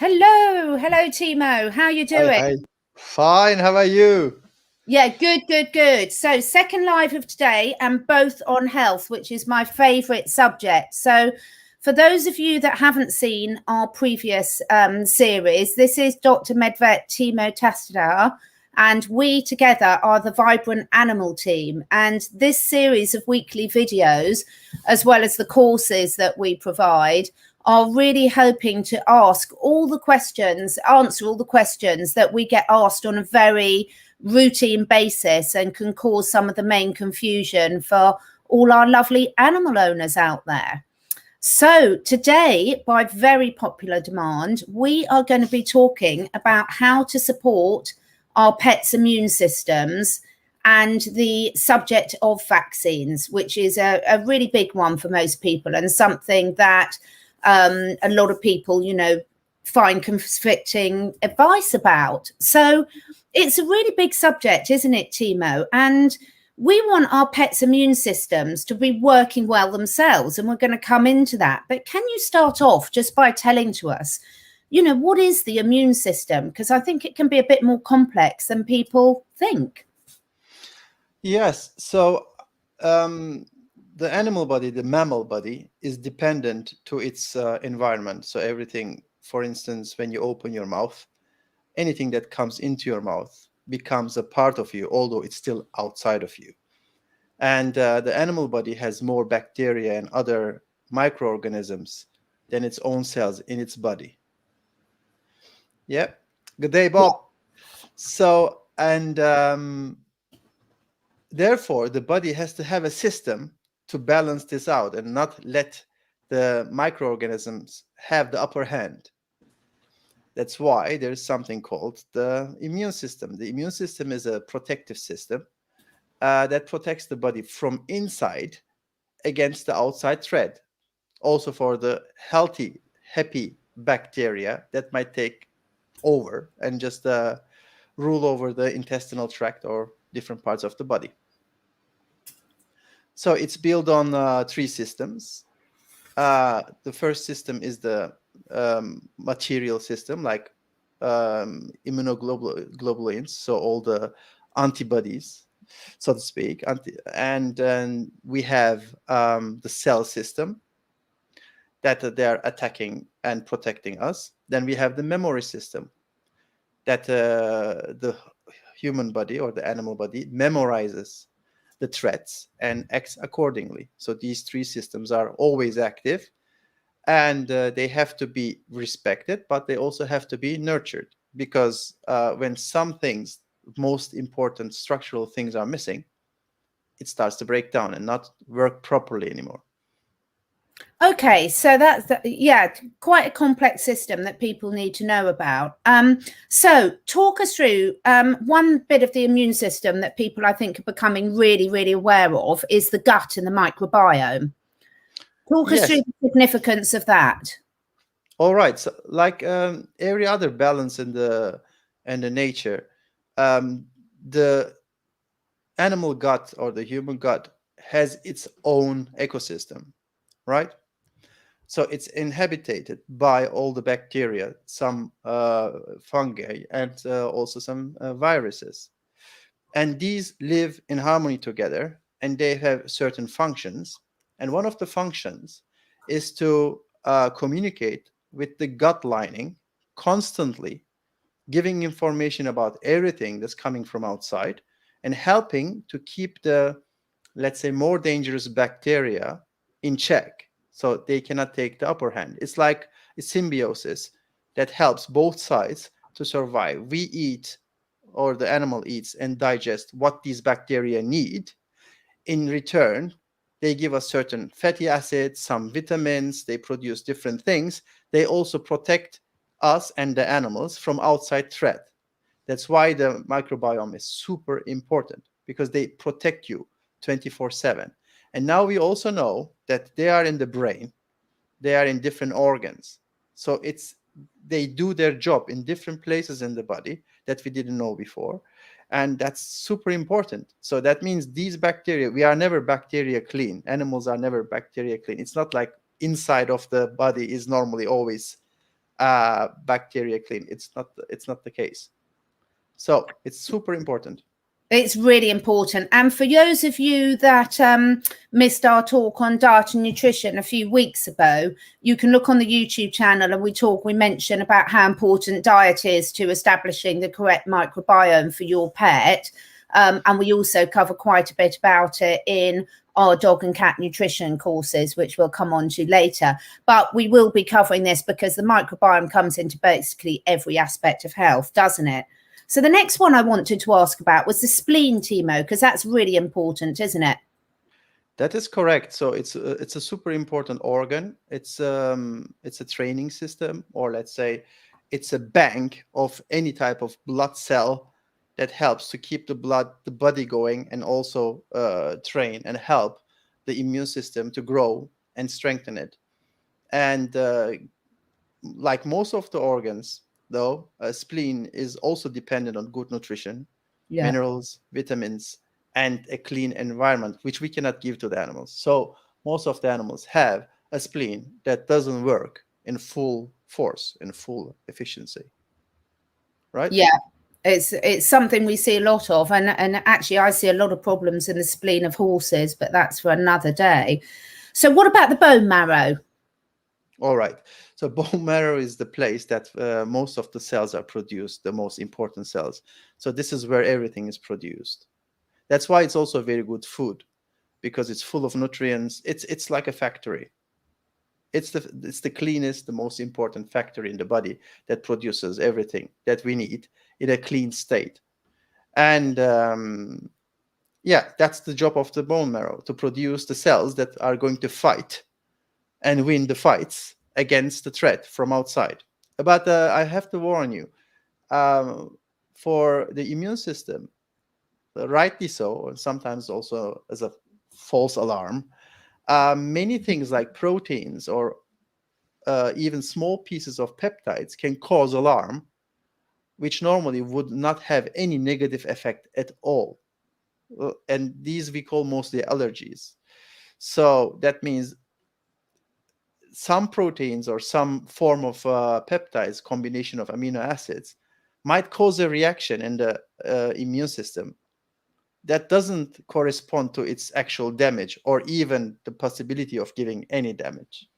Hello, Timo. How you Hi, doing? hi. Fine, how are you? Yeah, good. So, second live of today, and both on health, which is my favourite subject. So, for those of you that haven't seen our previous series, this is Dr. Medvet Timo Tastadar, and we together are the Vibrant Animal Team. And this series of weekly videos, as well as the courses that we provide, are really hoping to answer all the questions that we get asked on a very routine basis and can cause some of the main confusion for all our lovely animal owners out there. So today, by very popular demand, we are going to be talking about how to support our pets' immune systems and the subject of vaccines, which is a really big one for most people and something that a lot of people, find conflicting advice about. So it's a really big subject, isn't it, Timo? And we want our pets' immune systems to be working well themselves, and we're going to come into that. But can you start off just by telling to us, what is the immune system? Because I think it can be a bit more complex than people think. Yes, so the animal body, the mammal body, is dependent to its environment. So everything, for instance, when you open your mouth, anything that comes into your mouth becomes a part of you, although it's still outside of you. And the animal body has more bacteria and other microorganisms than its own cells in its body. Yeah. Good day, Yeah. Bob. So, and therefore, the body has to have a system to balance this out and not let the microorganisms have the upper hand. That's why there's something called the immune system. The immune system is a protective system that protects the body from inside against the outside threat. Also for the healthy, happy bacteria that might take over and just rule over the intestinal tract or different parts of the body. So it's built on three systems. The first system is the material system, like immunoglobulins, so all the antibodies, so to speak. And then we have the cell system that they are attacking and protecting us. Then we have the memory system that the human body or the animal body memorizes the threats and acts accordingly. So these three systems are always active, and they have to be respected, but they also have to be nurtured, because when some things, most important structural things, are missing, it starts to break down and not work properly anymore. Okay, so yeah, quite a complex system that people need to know about. So talk us through one bit of the immune system that people, I think, are becoming really, really aware of is the gut and the microbiome. Talk us through Yes. the significance of that. All right. So, like every other balance in the nature, the animal gut or the human gut has its own ecosystem, right? So it's inhabited by all the bacteria, some fungi, and also some viruses. And these live in harmony together, and they have certain functions. And one of the functions is to communicate with the gut lining constantly, giving information about everything that's coming from outside and helping to keep the, let's say, more dangerous bacteria in check so they cannot take the upper hand. It's like a symbiosis that helps both sides to survive. We eat, or the animal eats and digest what these bacteria need. In return, they give us certain fatty acids, some vitamins, they produce different things. They also protect us and the animals from outside threat. That's why the microbiome is super important, because they protect you 24/7. And now we also know that they are in the brain, they are in different organs. So they do their job in different places in the body that we didn't know before. And that's super important. So that means these bacteria, we are never bacteria clean. Animals are never bacteria clean. It's not like inside of the body is normally always bacteria clean. It's not the case. So it's super important. It's really important. And for those of you that missed our talk on diet and nutrition a few weeks ago, you can look on the YouTube channel and we mention about how important diet is to establishing the correct microbiome for your pet. And we also cover quite a bit about it in our dog and cat nutrition courses, which we'll come on to later. But we will be covering this because the microbiome comes into basically every aspect of health, doesn't it? So the next one I wanted to ask about was the spleen, Timo, because that's really important, isn't it? That is correct. So it's a super important organ. It's a training system, or let's say it's a bank of any type of blood cell that helps to keep the body going, and also train and help the immune system to grow and strengthen it. And like most of the organs, though, spleen is also dependent on good nutrition, minerals, vitamins, and a clean environment, which we cannot give to the animals. So most of the animals have a spleen that doesn't work in full force, in full efficiency, right? Yeah, it's something we see a lot of, and actually I see a lot of problems in the spleen of horses, but that's for another day. So what about the bone marrow? All right. So bone marrow is the place that most of the cells are produced, the most important cells. So this is where everything is produced. That's why it's also very good food, because it's full of nutrients. It's like a factory. It's the cleanest, the most important factory in the body that produces everything that we need in a clean state. And yeah, that's the job of the bone marrow, to produce the cells that are going to fight and win the fights against the threat from outside. But I have to warn you, for the immune system, rightly so, and sometimes also as a false alarm, many things like proteins or even small pieces of peptides can cause alarm, which normally would not have any negative effect at all. And these we call mostly allergies. So that means some proteins or some form of peptides, combination of amino acids, might cause a reaction in the immune system that doesn't correspond to its actual damage, or even the possibility of giving any damage.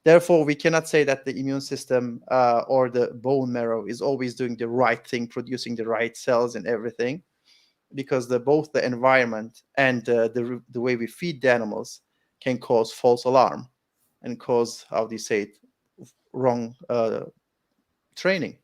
Therefore, we cannot say that the immune system or the bone marrow is always doing the right thing, producing the right cells and everything, because both the environment and the way we feed the animals can cause false alarm and cause, how do you say it, wrong training.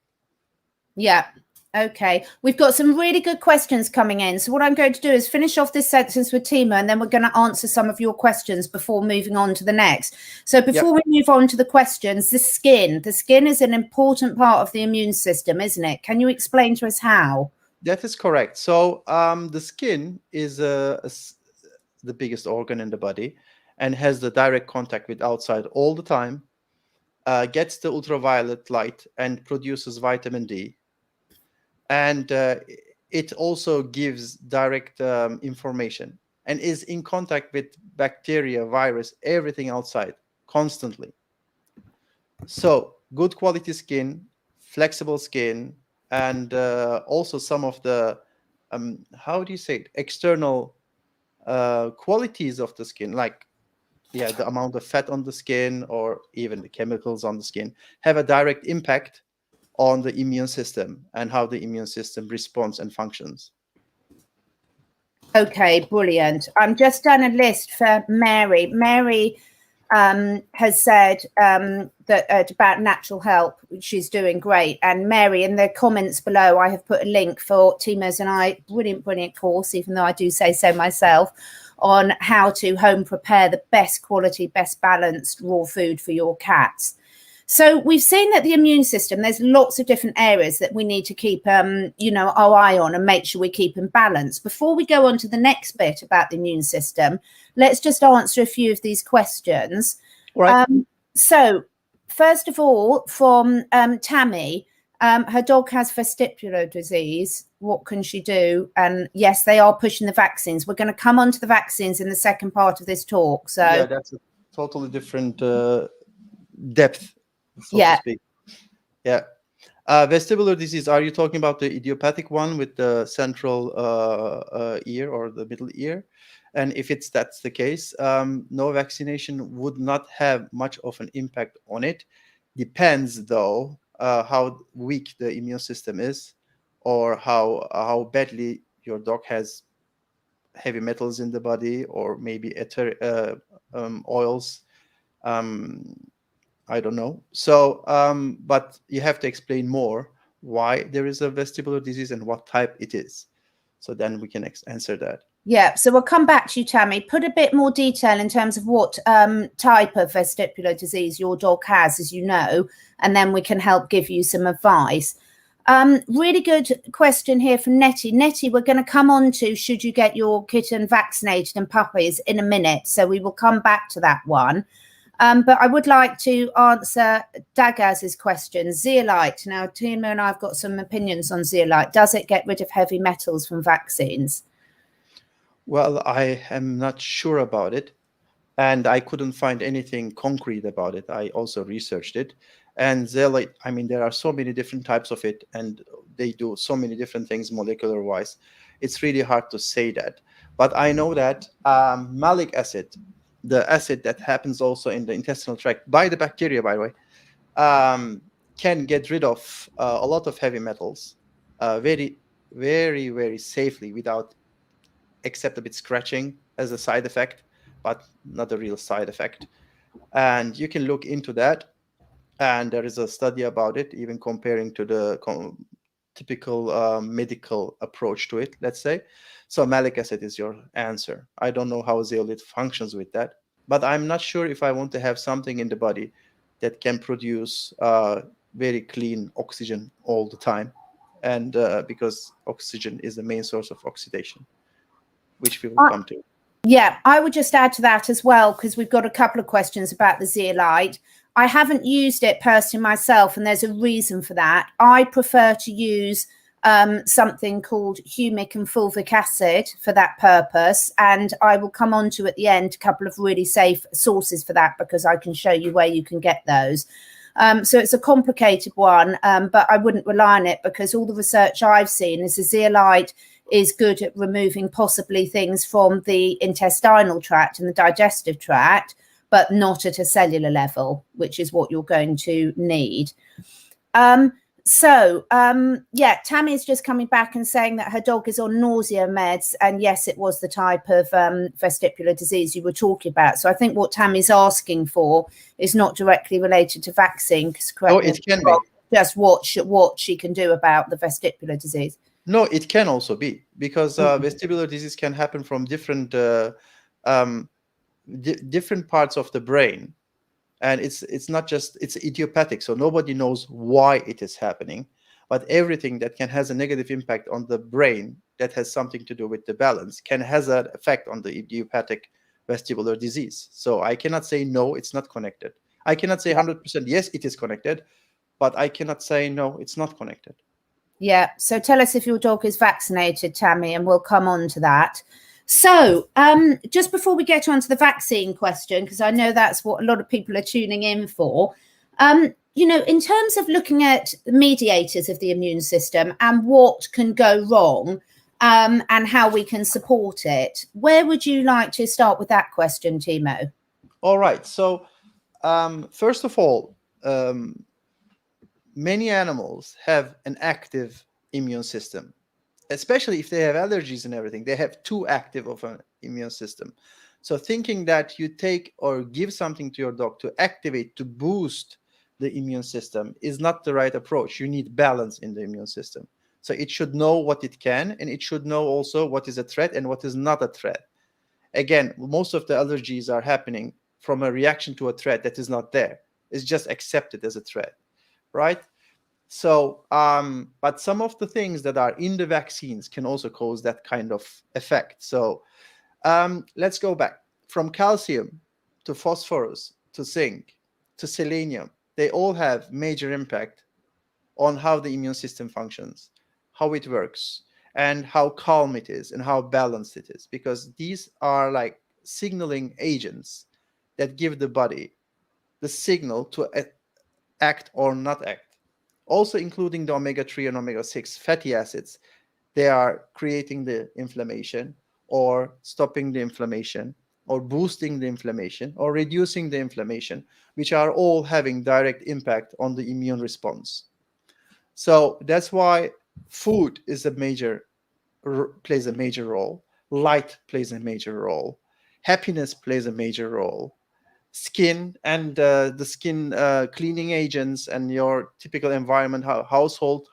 Yeah. Okay. We've got some really good questions coming in. So what I'm going to do is finish off this sentence with Timo, and then we're going to answer some of your questions before moving on to the next. So before we move on to the questions, the skin is an important part of the immune system, isn't it? Can you explain to us how? That is correct. So the skin is the biggest organ in the body and has the direct contact with outside all the time, gets the ultraviolet light and produces vitamin D. And it also gives direct information and is in contact with bacteria, virus, everything outside constantly. So good quality skin, flexible skin, and also some of the, how do you say it, external qualities of the skin, like the amount of fat on the skin or even the chemicals on the skin, have a direct impact on the immune system and how the immune system responds and functions. Okay, brilliant. I'm just done a list for Mary. Mary has said that about natural health, she's doing great. And Mary, in the comments below, I have put a link for Timo's and I brilliant course, even though I do say so myself, on how to home prepare the best quality, best balanced raw food for your cats. So we've seen that the immune system, there's lots of different areas that we need to keep, our eye on and make sure we keep in balance. Before we go on to the next bit about the immune system, let's just answer a few of these questions. Right. So first of all, from Tammy, her dog has vestibular disease. What can she do? And yes, they are pushing the vaccines. We're going to come on to the vaccines in the second part of this talk. So yeah, that's a totally different depth. So to speak. Yeah. Vestibular disease, are you talking about the idiopathic one with the central ear or the middle ear? And if that's the case, no vaccination would not have much of an impact on it. Depends, though, how weak the immune system is, or how badly your dog has heavy metals in the body, or maybe oils. Um, I don't know. So, but you have to explain more why there is a vestibular disease and what type it is. So then we can answer that. Yeah, so we'll come back to you, Tammy. Put a bit more detail in terms of what type of vestibular disease your dog has, as you know, and then we can help give you some advice. Really good question here from Nettie. Nettie, we're going to come on to should you get your kitten vaccinated and puppies in a minute. So we will come back to that one. But I would like to answer Dagaz's question. Zeolite. Now, Timo and I have got some opinions on zeolite. Does it get rid of heavy metals from vaccines? Well, I am not sure about it, and I couldn't find anything concrete about it. I also researched it. And zeolite, I mean, there are so many different types of it, and they do so many different things molecular wise. It's really hard to say that. But I know that malic acid, the acid that happens also in the intestinal tract by the bacteria, by the way, can get rid of a lot of heavy metals very, very, very safely without, except a bit scratching as a side effect, but not a real side effect. And you can look into that. And there is a study about it, even comparing to the typical medical approach to it, let's say. So malic acid is your answer. I don't know how zeolite functions with that, but I'm not sure if I want to have something in the body that can produce very clean oxygen all the time. And because oxygen is the main source of oxidation, which we will come to. Yeah, I would just add to that as well, because we've got a couple of questions about the zeolite. I haven't used it personally myself, and there's a reason for that. I prefer to use something called humic and fulvic acid for that purpose. And I will come on to at the end a couple of really safe sources for that, because I can show you where you can get those. So it's a complicated one, but I wouldn't rely on it, because all the research I've seen is the zeolite is good at removing possibly things from the intestinal tract and the digestive tract, but not at a cellular level, which is what you're going to need. Yeah, Tammy's just coming back and saying that her dog is on nausea meds. And yes, it was the type of vestibular disease you were talking about. So I think what Tammy's asking for is not directly related to vaccine. Oh, it can be. Just what she can do about the vestibular disease. No, it can also be, because vestibular disease can happen from different different parts of the brain, and it's not just, it's idiopathic, so nobody knows why it is happening, but everything that has a negative impact on the brain that has something to do with the balance has an effect on the idiopathic vestibular disease. So I cannot say no, it's not connected. I cannot say 100% yes, it is connected, but I cannot say no, it's not connected. Yeah. So tell us if your dog is vaccinated, Tammy, and we'll come on to that. So just before we get on to the vaccine question, because I know that's what a lot of people are tuning in for, in terms of looking at mediators of the immune system and what can go wrong and how we can support it, where would you like to start with that question, Timo? All right. So first of all, many animals have an active immune system, especially if they have allergies and everything. They have too active of an immune system. So thinking that you take or give something to your dog to activate, to boost the immune system is not the right approach. You need balance in the immune system. So it should know what it can, and it should know also what is a threat and what is not a threat. Again, most of the allergies are happening from a reaction to a threat that is not there. It's just accepted as a threat, right? So, but some of the things that are in the vaccines can also cause that kind of effect. So let's go back from calcium to phosphorus to zinc to selenium. They all have major impact on how the immune system functions, how it works, and how calm it is and how balanced it is, because these are like signaling agents that give the body the signal to act or not act. also including the omega-3 and omega-6 fatty acids. They are creating the inflammation or stopping the inflammation or boosting the inflammation or reducing the inflammation, which are all having direct impact on the immune response. So that's why food plays a major role. Light plays a major role. Happiness plays a major role. Skin and the skin cleaning agents and your typical environment, household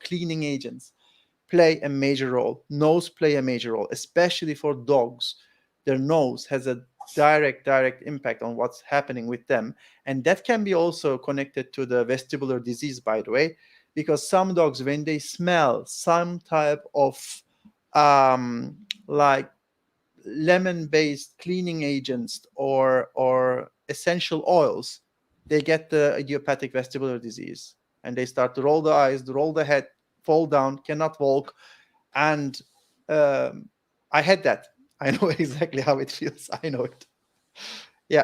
cleaning agents play a major role. Nose play a major role, especially for dogs. Their nose has a direct impact on what's happening with them, and that can be also connected to the vestibular disease, by the way, because some dogs, when they smell some type of like lemon-based cleaning agents or essential oils, they get the idiopathic vestibular disease, and they start to roll the eyes, roll the head, fall down, cannot walk. And I had that. I know exactly how it feels. I know it. Yeah.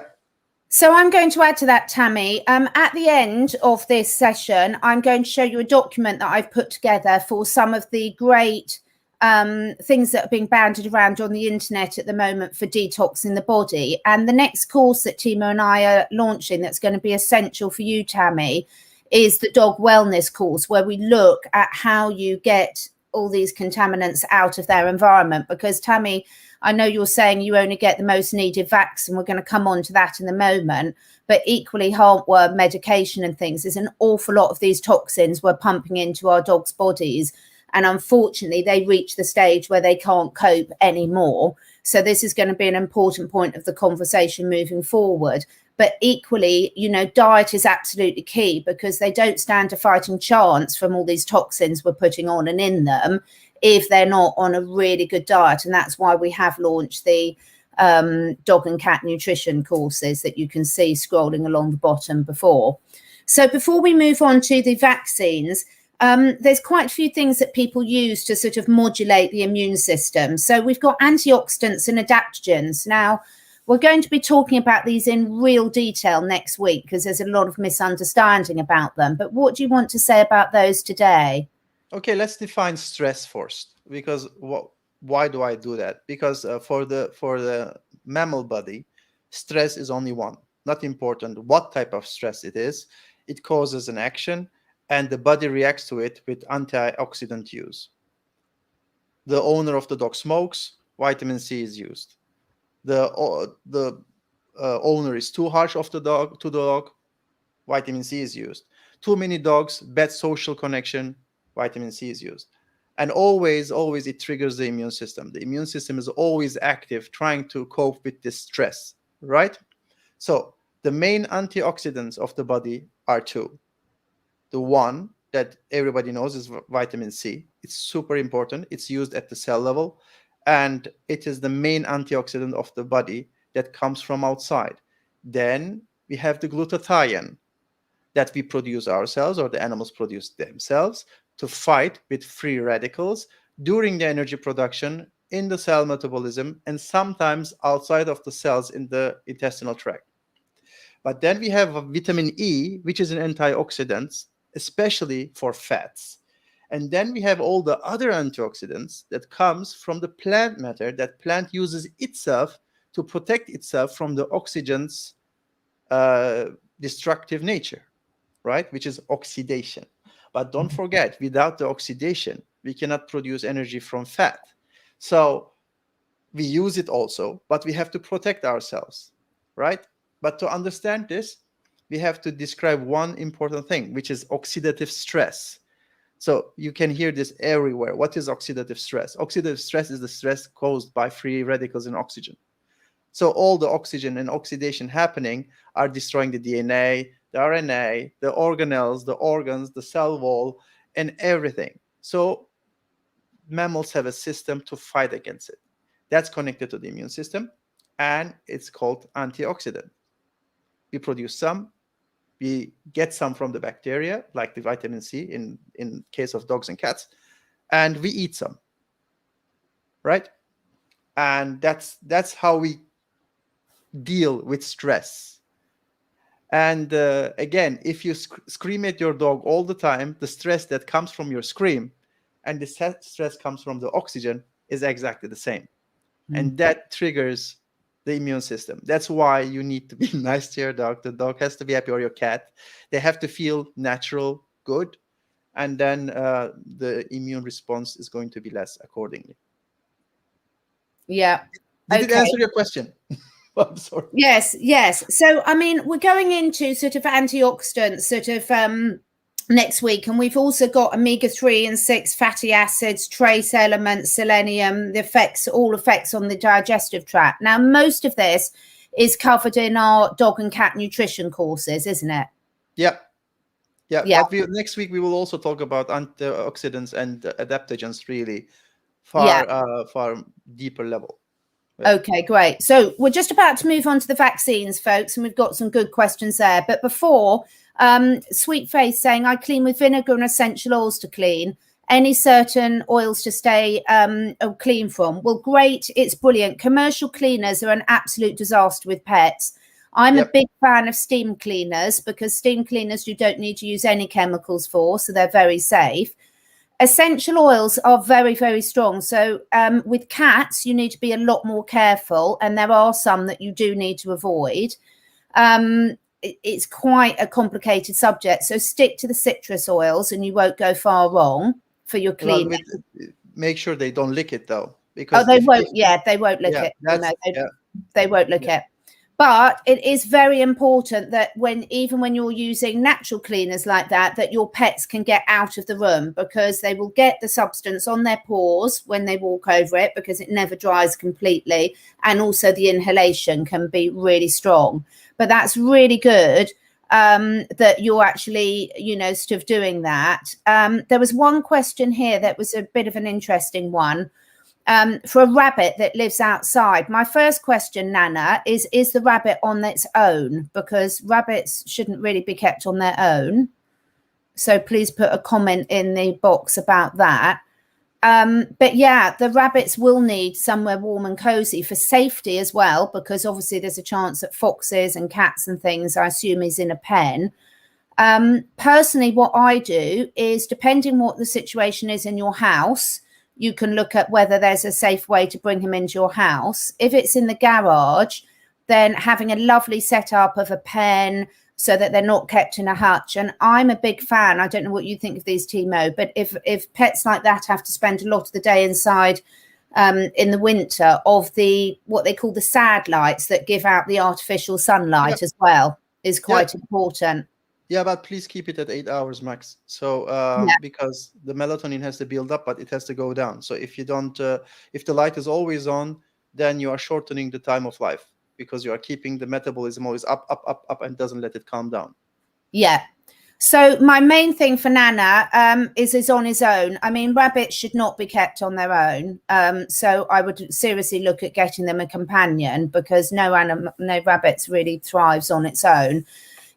So I'm going to add to that, Tammy. At the end of this session, I'm going to show you a document that I've put together for some of the great things that are being banded around on the internet at the moment for detoxing the body. And the next course that Timo and I are launching that's going to be essential for you, Tammy, is the dog wellness course, where we look at how you get all these contaminants out of their environment. Because Tammy, I know you're saying you only get the most needed vaccine. We're going to come on to that in a moment. But equally, heartworm medication and things, there's an awful lot of these toxins we're pumping into our dogs' bodies. And unfortunately, they reach the stage where they can't cope anymore. So this is going to be an important point of the conversation moving forward. But equally, you know, diet is absolutely key, because they don't stand a fighting chance from all these toxins we're putting on and in them if they're not on a really good diet. And that's why we have launched the dog and cat nutrition courses that you can see scrolling along the bottom before. So before we move on to the vaccines, there's quite a few things that people use to sort of modulate the immune system. So we've got antioxidants and adaptogens. Now, we're going to be talking about these in real detail next week, because there's a lot of misunderstanding about them. But what do you want to say about those today? Okay, let's define stress first. Because why do I do that? Because for the mammal body, stress is only one. Not important what type of stress it is. It causes an action, and the body reacts to it with antioxidant use. The owner of the dog smokes, vitamin C is used. The owner is too harsh of the dog, vitamin C is used. Too many dogs, bad social connection, vitamin C is used. And always it triggers the immune system. The immune system is always active, trying to cope with this stress, right? So the main antioxidants of the body are two. The one that everybody knows is vitamin C. It's super important. It's used at the cell level, and it is the main antioxidant of the body that comes from outside. Then we have the glutathione that we produce ourselves, or the animals produce themselves, to fight with free radicals during the energy production in the cell metabolism, and sometimes outside of the cells in the intestinal tract. But then we have vitamin E, which is an antioxidant, especially for fats. And then we have all the other antioxidants that comes from the plant matter that plant uses itself to protect itself from the oxygen's destructive nature, right? Which is oxidation. But don't forget, without the oxidation, we cannot produce energy from fat. So we use it also, but we have to protect ourselves, right? But to understand this, we have to describe one important thing, which is oxidative stress. So you can hear this everywhere. What is oxidative stress? Oxidative stress is the stress caused by free radicals in oxygen. So all the oxygen and oxidation happening are destroying the DNA, the RNA, the organelles, the organs, the cell wall, and everything. So mammals have a system to fight against it. That's connected to the immune system, and it's called antioxidant. We produce some, we get some from the bacteria, like the vitamin C in case of dogs and cats, and we eat some, right? And that's how we deal with stress. And again, if you scream at your dog all the time, the stress that comes from your scream and the stress comes from the oxygen is exactly the same. And that triggers the immune system. That's why you need to be nice to your dog. The dog has to be happy, or your cat. They have to feel natural, good. And then the immune response is going to be less accordingly. Yeah. Did it answer your question? I'm sorry. Yes. So, I mean, we're going into sort of antioxidants sort of next week, and we've also got omega-3 and 6 fatty acids, trace elements, selenium, all effects on the digestive tract. Now, most of this is covered in our dog and cat nutrition courses, isn't it? Yeah. But next week we will also talk about antioxidants and adaptogens, really far deeper level. Okay, great. So we're just about to move on to the vaccines, folks, and we've got some good questions there. But before, Sweet Face saying, I clean with vinegar and essential oils to clean. Any certain oils to stay clean from? Well, great. It's brilliant. Commercial cleaners are an absolute disaster with pets. I'm a big fan of steam cleaners, because steam cleaners you don't need to use any chemicals for, so they're very safe. Essential oils are very, very strong. So with cats, you need to be a lot more careful, and there are some that you do need to avoid. It's quite a complicated subject. So stick to the citrus oils and you won't go far wrong for your cleaning. Make sure they don't lick it, though. Because they won't lick it. They won't lick it. But it is very important that even when you're using natural cleaners like that, that your pets can get out of the room, because they will get the substance on their paws when they walk over it, because it never dries completely. And also the inhalation can be really strong. But that's really good that you're actually, sort of doing that. There was one question here that was a bit of an interesting one. For a rabbit that lives outside, my first question, Nana, is the rabbit on its own? Because rabbits shouldn't really be kept on their own. So please put a comment in the box about that. But yeah, the rabbits will need somewhere warm and cozy for safety as well, because obviously there's a chance that foxes and cats and things, I assume, is in a pen. Personally, what I do is, depending what the situation is in your house, you can look at whether there's a safe way to bring him into your house. If it's in the garage, then having a lovely setup of a pen so that they're not kept in a hutch. And I'm a big fan. I don't know what you think of these, Timo, but if pets like that have to spend a lot of the day inside in the winter, of what they call the sad lights that give out the artificial sunlight as well, is quite important. Yeah, but please keep it at 8 hours max. So because the melatonin has to build up, but it has to go down. So if you don't, if the light is always on, then you are shortening the time of life, because you are keeping the metabolism always up, and doesn't let it calm down. Yeah. So my main thing for Nana is on his own. I mean, rabbits should not be kept on their own. So I would seriously look at getting them a companion, because no rabbits really thrives on its own.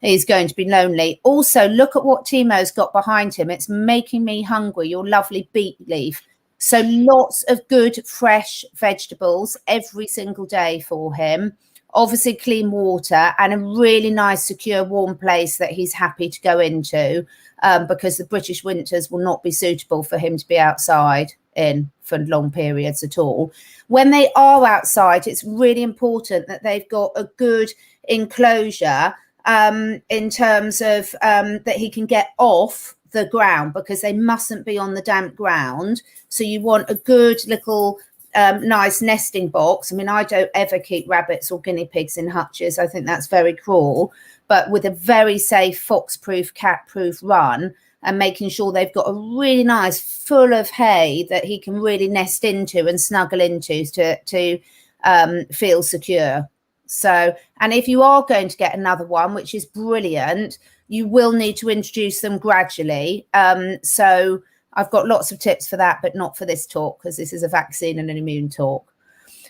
He's going to be lonely. Also, look at what Timo's got behind him. It's making me hungry, your lovely beet leaf. So lots of good, fresh vegetables every single day for him. Obviously, clean water and a really nice, secure, warm place that he's happy to go into, because the British winters will not be suitable for him to be outside in for long periods at all. When they are outside, it's really important that they've got a good enclosure in terms of that he can get off the ground, because they mustn't be on the damp ground. So you want a good little nice nesting box. I mean, I don't ever keep rabbits or guinea pigs in hutches. I think that's very cruel. But with a very safe fox-proof, cat-proof run, and making sure they've got a really nice full of hay that he can really nest into and snuggle into to feel secure. So, and if you are going to get another one, which is brilliant, you will need to introduce them gradually. So I've got lots of tips for that, but not for this talk, because this is a vaccine and an immune talk.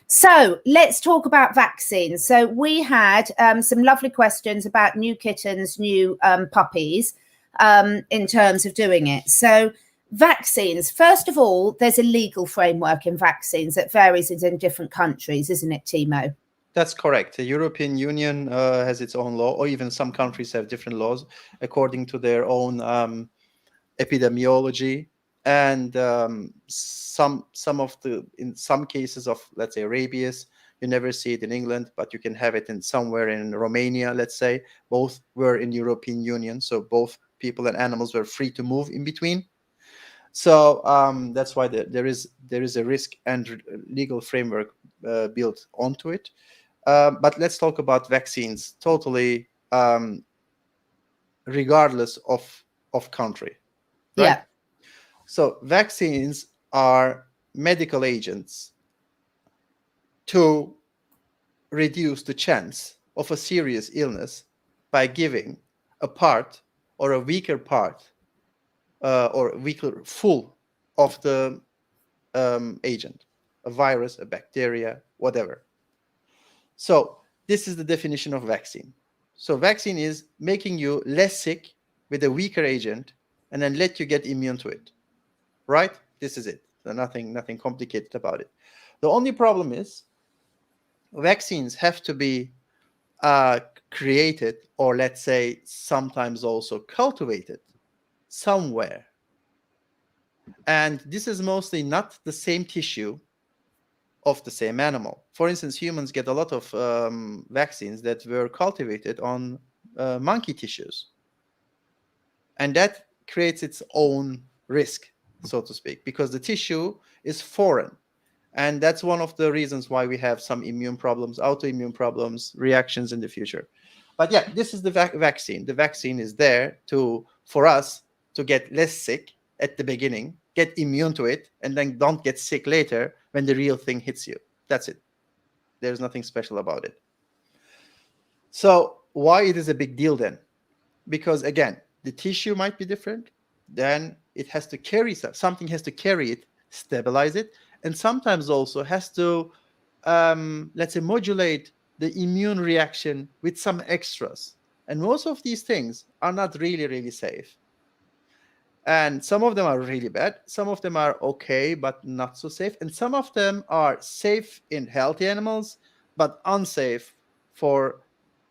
So let's talk about vaccines. So we had some lovely questions about new kittens, new puppies, in terms of doing it. So vaccines, first of all, there's a legal framework in vaccines that varies in different countries, isn't it, Timo? That's correct. The European Union has its own law, or even some countries have different laws according to their own epidemiology. And some of the, in some cases of, let's say, rabies, you never see it in England, but you can have it in somewhere in Romania, let's say. Both were in European Union, so both people and animals were free to move in between. So that's why there is a risk and legal framework built onto it. But let's talk about vaccines, totally regardless of country, right? Yeah. So vaccines are medical agents to reduce the chance of a serious illness by giving a part or a weaker part or a weaker full of the agent, a virus, a bacteria, whatever. So this is the definition of vaccine. So vaccine is making you less sick with a weaker agent and then let you get immune to it, right? This is it. So nothing complicated about it. The only problem is vaccines have to be created, or let's say sometimes also cultivated somewhere. And this is mostly not the same tissue of the same animal. For instance, humans get a lot of vaccines that were cultivated on monkey tissues. And that creates its own risk, so to speak, because the tissue is foreign. And that's one of the reasons why we have some immune problems, autoimmune problems, reactions in the future. But yeah, this is the vaccine. The vaccine is there for us to get less sick at the beginning, get immune to it, and then don't get sick later when the real thing hits you. That's it. There's nothing special about it. So why it is a big deal then? Because again, the tissue might be different. Then it has to carry something, has to carry it, stabilize it, and sometimes also has to, let's say, modulate the immune reaction with some extras. And most of these things are not really, really safe. And some of them are really bad. Some of them are okay, but not so safe. And some of them are safe in healthy animals, but unsafe for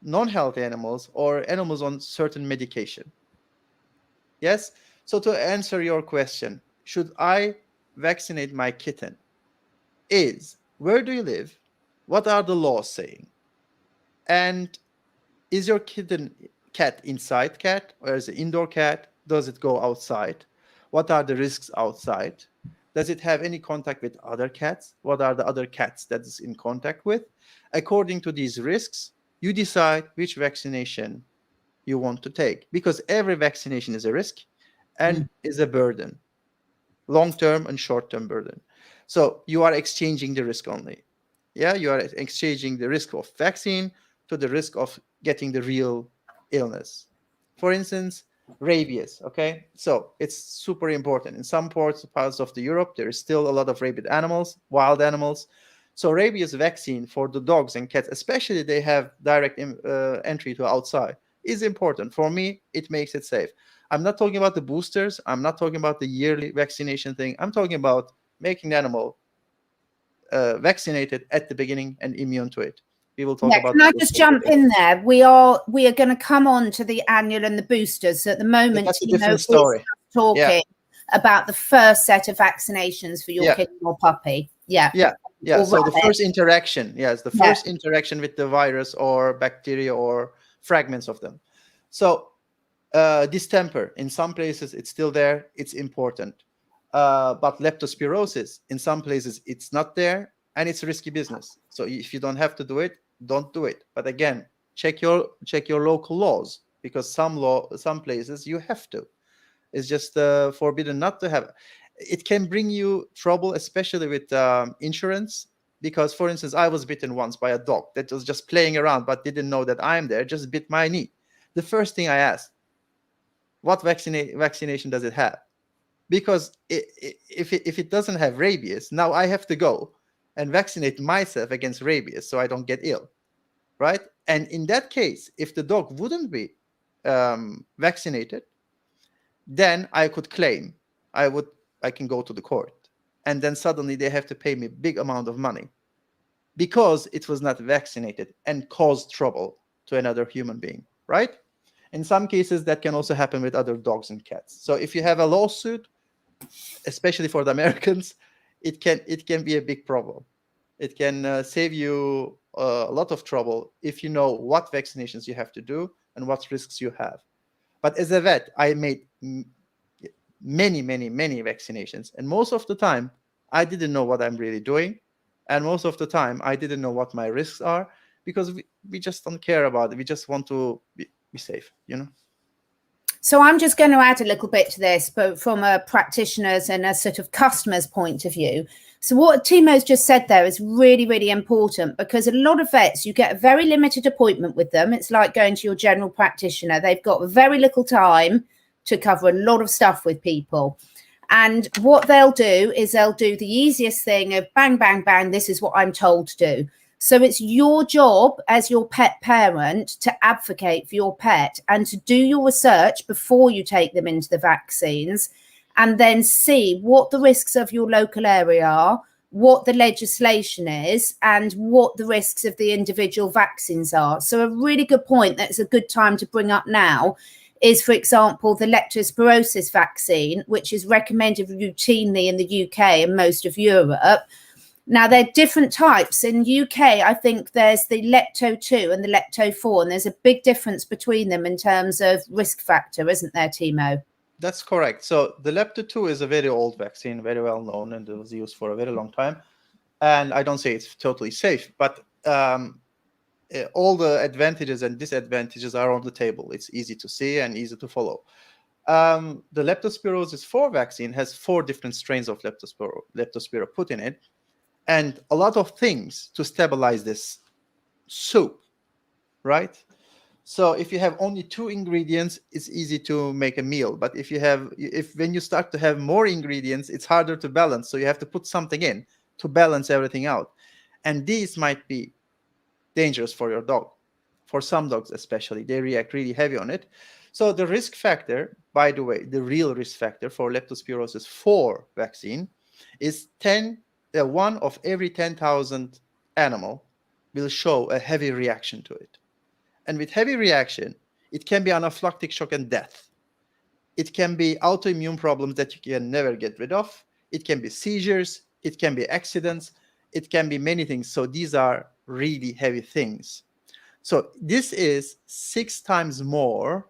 non-healthy animals or animals on certain medication. Yes? So to answer your question, should I vaccinate my kitten? Is where do you live? What are the laws saying? And is your cat inside cat or is it indoor cat? Does it go outside? What are the risks outside? Does it have any contact with other cats? What are the other cats that it's in contact with? According to these risks, you decide which vaccination you want to take, because every vaccination is a risk and is a burden, long-term and short-term burden. So you are exchanging the risk only. Yeah, you are exchanging the risk of vaccine to the risk of getting the real illness. For instance, rabies. Okay, so it's super important. In some parts of the Europe, there is still a lot of rabid animals, wild animals. So rabies vaccine for the dogs and cats, especially they have direct entry to outside, is important. For me, it makes it safe. I'm not talking about the boosters. I'm not talking about the yearly vaccination thing. I'm talking about making the animal vaccinated at the beginning and immune to it. We will talk Yeah, about can I just jump in there? We are going to come on to the annual and the boosters. So at the moment, that's a Timo different is story. talking about the first set of vaccinations for your kitten or puppy. Yeah. So the first interaction, yes, the first interaction with the virus or bacteria or fragments of them. So distemper, in some places it's still there, it's important. But leptospirosis, in some places it's not there, and it's risky business. So if you don't have to do it, don't do it. But again, check your local laws, because some places you have to. It's just forbidden not to have. It can bring you trouble, especially with insurance. Because, for instance, I was bitten once by a dog that was just playing around but didn't know that I'm there, just bit my knee. The first thing I asked, what vaccination does it have? Because if it doesn't have rabies, now I have to go and vaccinate myself against rabies so I don't get ill, right? And in that case, if the dog wouldn't be vaccinated, then I could claim. I can go to the court, and then suddenly they have to pay me a big amount of money. because it was not vaccinated and caused trouble to another human being, right? In some cases, that can also happen with other dogs and cats. So if you have a lawsuit, especially for the Americans, it can be a big problem. It can save you a lot of trouble if you know what vaccinations you have to do and what risks you have. But as a vet, I made many vaccinations, and most of the time I didn't know what I'm really doing, and most of the time I didn't know what my risks are, because we just don't care about it. We just want to be safe, you know. So I'm just going to add a little bit to this, but from a practitioner's and a sort of customer's point of view. So what Timo's just said there is really, really important, because a lot of vets, you get a very limited appointment with them. It's like going to your general practitioner. They've got very little time to cover a lot of stuff with people. And what they'll do is they'll do the easiest thing of bang, bang, bang. This is what I'm told to do. So it's your job as your pet parent to advocate for your pet and to do your research before you take them into the vaccines, and then see what the risks of your local area are, what the legislation is, and what the risks of the individual vaccines are. So a really good point that's a good time to bring up now is, for example, the leptospirosis vaccine, which is recommended routinely in the UK and most of Europe. Now, there are different types. In UK, I think there's the Lepto 2 and the Lepto 4, and there's a big difference between them in terms of risk factor, isn't there, Timo? That's correct. So the Lepto 2 is a very old vaccine, very well known, and it was used for a very long time. And I don't say it's totally safe, but all the advantages and disadvantages are on the table. It's easy to see and easy to follow. The Leptospirosis 4 vaccine has 4 different strains of Leptospira put in it, and a lot of things to stabilize this soup, right? So if you have only 2 ingredients, it's easy to make a meal. But when you start to have more ingredients, it's harder to balance. So you have to put something in to balance everything out. And these might be dangerous for your dog. For some dogs especially, they react really heavy on it. So the risk factor, by the way, the real risk factor for Leptospirosis 4 vaccine is 1 of every 10,000 animal will show a heavy reaction to it. And with heavy reaction, it can be anaphylactic shock and death. It can be autoimmune problems that you can never get rid of. It can be seizures. It can be accidents. It can be many things. So these are really heavy things. So this is 6 times more,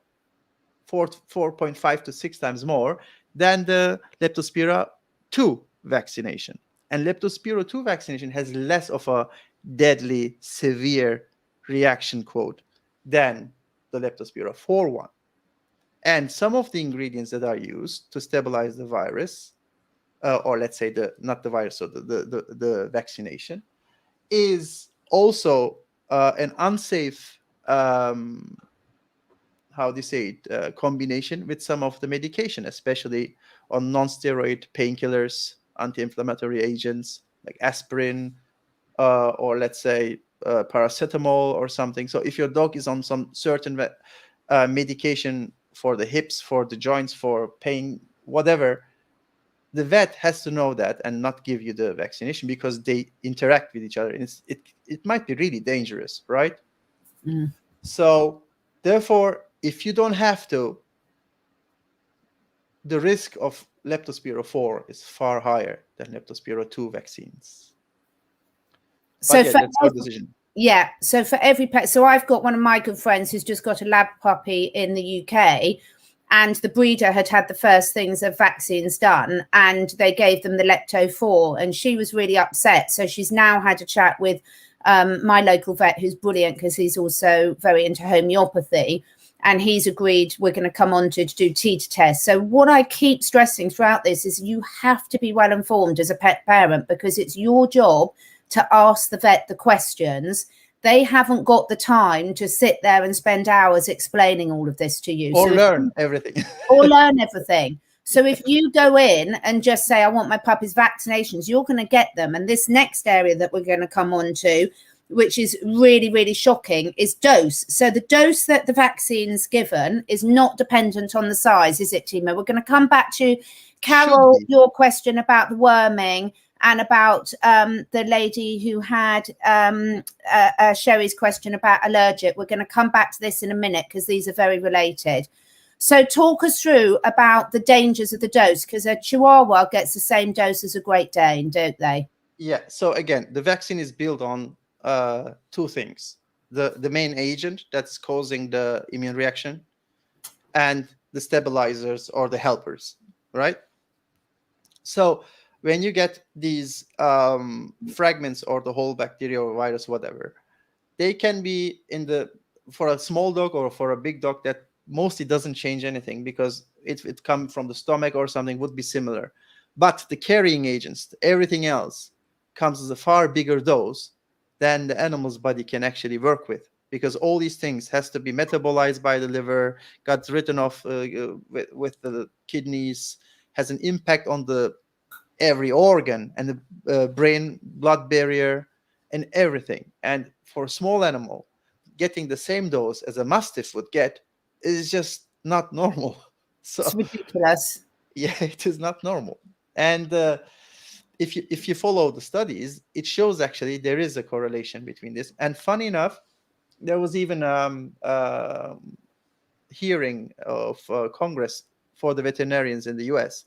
4.5 to 6 times more than the Leptospira 2 vaccination. And Leptospira 2 vaccination has less of a deadly, severe reaction code than the Leptospira 4 one. And some of the ingredients that are used to stabilize the virus, or let's say not the virus, so the vaccination, is also an unsafe, combination with some of the medication, especially on non-steroid painkillers, anti-inflammatory agents like aspirin, or let's say paracetamol or something. So if your dog is on some certain medication for the hips, for the joints, for pain, whatever, the vet has to know that and not give you the vaccination, because they interact with each other. And it might be really dangerous, right? Mm. So therefore, if you don't have to, the risk of Leptospira 4 is far higher than Leptospira 2 vaccines. So that's our decision. Yeah. So for every pet, so I've got one of my good friends who's just got a lab puppy in the UK, and the breeder had the first things of vaccines done, and they gave them the Lepto 4, and she was really upset. So she's now had a chat with my local vet, who's brilliant because he's also very into homeopathy, and he's agreed we're going to come on to do teeter tests. So what I keep stressing throughout this is you have to be well informed as a pet parent, because it's your job to ask the vet the questions. They haven't got the time to sit there and spend hours explaining all of this to you. Or learn everything. Or learn everything. So if you go in and just say, I want my puppy's vaccinations, you're going to get them. And this next area that we're going to come on to, which is really, really shocking, is dose. So the dose that the vaccine's given is not dependent on the size, is it, Timo? We're going to come back to, Carol, your question about the worming, and about the lady who had Sherry's question about allergic. We're going to come back to this in a minute because these are very related. So talk us through about the dangers of the dose, because a Chihuahua gets the same dose as a Great Dane, don't they? Yeah. So again, the vaccine is built on two things: the main agent that's causing the immune reaction, and the stabilizers or the helpers, right? So when you get these fragments or the whole bacteria or virus, whatever, they can be for a small dog or for a big dog that mostly doesn't change anything, because it comes from the stomach or something, would be similar. But the carrying agents, everything else, comes as a far bigger dose than the animal's body can actually work with, because all these things has to be metabolized by the liver, got written off with the kidneys, has an impact on the every organ and the brain blood barrier and everything. And for a small animal, getting the same dose as a mastiff would get is just not normal. So it's ridiculous. Yeah, it is not normal. And if you follow the studies, it shows actually there is a correlation between this. And funny enough, there was even hearing of Congress for the veterinarians in the US,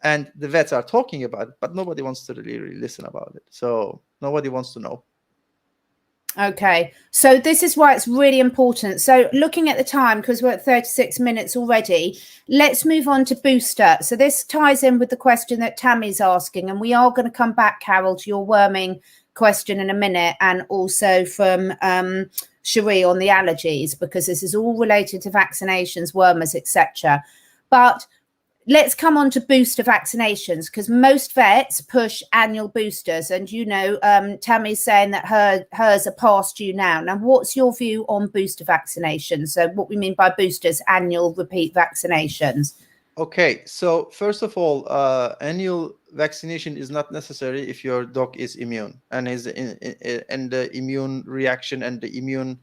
and the vets are talking about it, but nobody wants to really listen about it. So nobody wants to know. Okay, so this is why it's really important. So looking at the time, because we're at 36 minutes already, let's move on to booster. So this ties in with the question that Tammy's asking, and we are going to come back, Carol, to your worming question in a minute, and also from Cherie on the allergies, because this is all related to vaccinations, wormers, etc. But let's come on to booster vaccinations, because most vets push annual boosters, and Tammy's saying that hers are past due now. Now, what's your view on booster vaccinations? So what we mean by boosters, annual repeat vaccinations. Okay, so first of all, annual vaccination is not necessary if your dog is immune and is and the immune reaction and the immune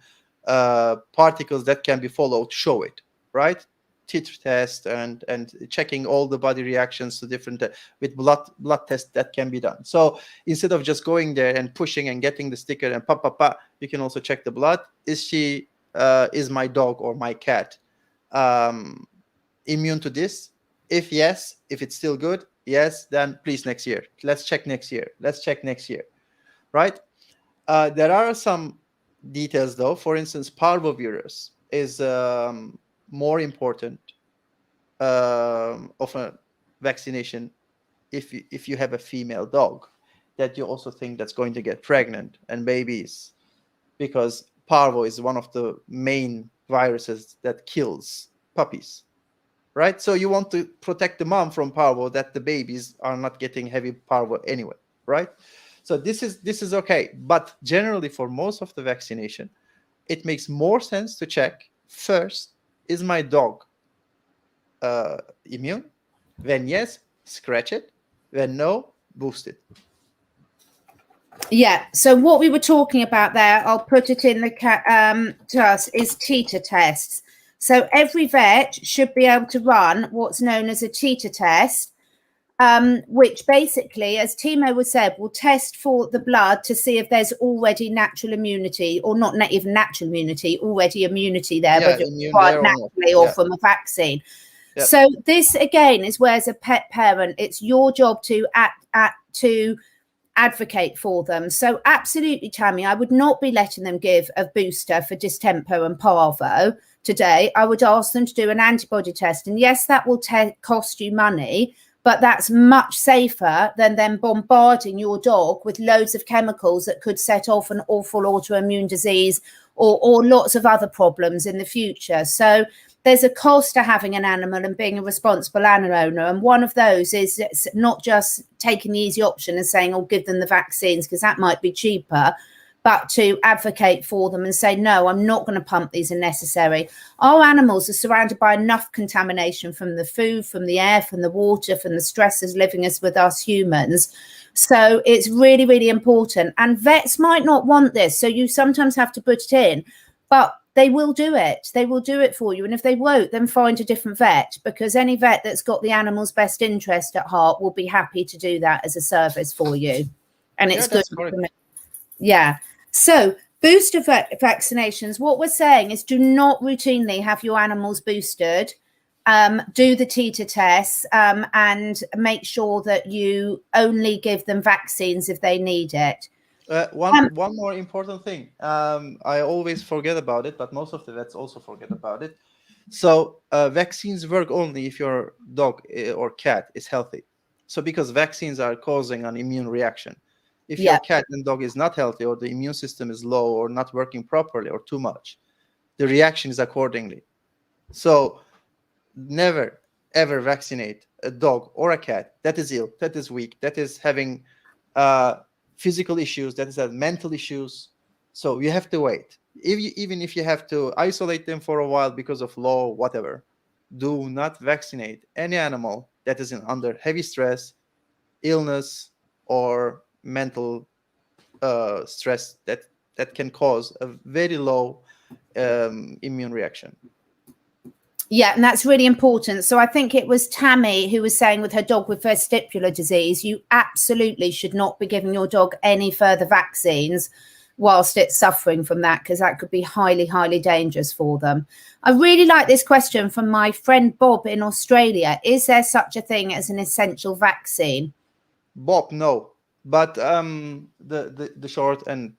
particles that can be followed show it, right? Titer test and checking all the body reactions to different with blood test that can be done. So instead of just going there and pushing and getting the sticker and you can also check the blood. Is my dog or my cat immune to this? If yes, if it's still good, yes, then please next year. Let's check next year. Let's check next year, right? There are some details though. For instance, parvovirus is more important of a vaccination if you have a female dog that you also think that's going to get pregnant and babies, because parvo is one of the main viruses that kills puppies, right? So you want to protect the mom from parvo, that the babies are not getting heavy parvo anyway, right? So this is okay. But generally for most of the vaccination, it makes more sense to check first, is my dog immune? When yes, scratch it. When no, boost it. Yeah, so what we were talking about there, I'll put it in the to us, is titer tests. So every vet should be able to run what's known as a titer test, which basically, as Timo was said, will test for the blood to see if there's already natural immunity, or not even natural immunity, already immunity there, whether it's acquired naturally or from a vaccine. Yep. So this again is where, as a pet parent, it's your job to advocate for them. So absolutely, Tammy, I would not be letting them give a booster for distemper and parvo today. I would ask them to do an antibody test, and yes, that will cost you money, but that's much safer than them bombarding your dog with loads of chemicals that could set off an awful autoimmune disease or lots of other problems in the future. So there's a cost to having an animal and being a responsible animal owner. And one of those is not just taking the easy option and saying, oh, give them the vaccines, because that might be cheaper, but to advocate for them and say, no, I'm not going to pump these unnecessary. Our animals are surrounded by enough contamination from the food, from the air, from the water, from the stresses living with us humans. So it's really, really important. And vets might not want this. So you sometimes have to put it in. But they will do it. They will do it for you. And if they won't, then find a different vet, because any vet that's got the animal's best interest at heart will be happy to do that as a service for you. And it's good. Yeah. So booster vaccinations, what we're saying is do not routinely have your animals boosted. Do the titer tests and make sure that you only give them vaccines if they need it. One more important thing. I always forget about it, but most of the vets also forget about it. So vaccines work only if your dog or cat is healthy. So because vaccines are causing an immune reaction. If your cat and dog is not healthy, or the immune system is low or not working properly or too much, the reaction is accordingly. So never, ever vaccinate a dog or a cat that is ill, that is weak, that is having physical issues, that is having mental issues. So you have to wait. Even if you have to isolate them for a while because of law, whatever, do not vaccinate any animal that is under heavy stress, illness, or mental stress that can cause a very low immune reaction. Yeah, and that's really important. So I think it was Tammy who was saying with her dog with vestibular disease, you absolutely should not be giving your dog any further vaccines whilst it's suffering from that, because that could be highly, highly dangerous for them. I really like this question from my friend Bob in Australia. Is there such a thing as an essential vaccine? Bob, no. But the short and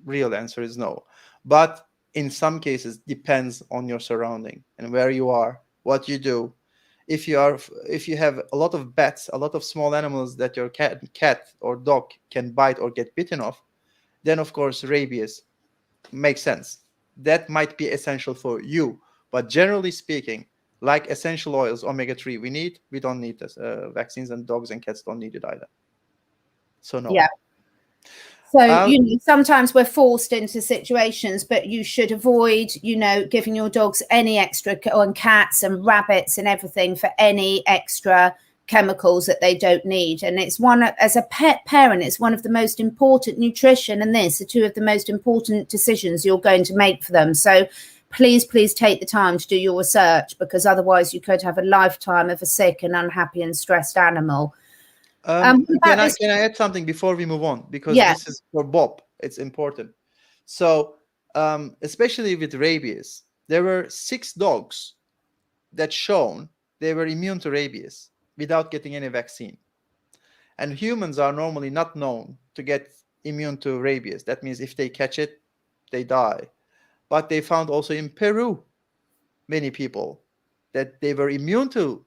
real answer is no. But in some cases, depends on your surrounding and where you are, what you do. If you have a lot of bats, a lot of small animals that your cat or dog can bite or get bitten of, then of course rabies makes sense. That might be essential for you. But generally speaking, like essential oils, omega-3, we don't need this, vaccines, and dogs and cats don't need it either. So no. Yeah. So, sometimes we're forced into situations, but you should avoid, giving your dogs any extra, and cats and rabbits and everything, for any extra chemicals that they don't need. And it's as a pet parent, it's one of the most important, nutrition and this are two of the most important decisions you're going to make for them. So please take the time to do your research, because otherwise you could have a lifetime of a sick and unhappy and stressed animal. Can I add something before we move on? Because this is for Bob. It's important. So, especially with rabies, there were 6 dogs that shown they were immune to rabies without getting any vaccine. And humans are normally not known to get immune to rabies. That means if they catch it, they die. But they found also in Peru many people that they were immune to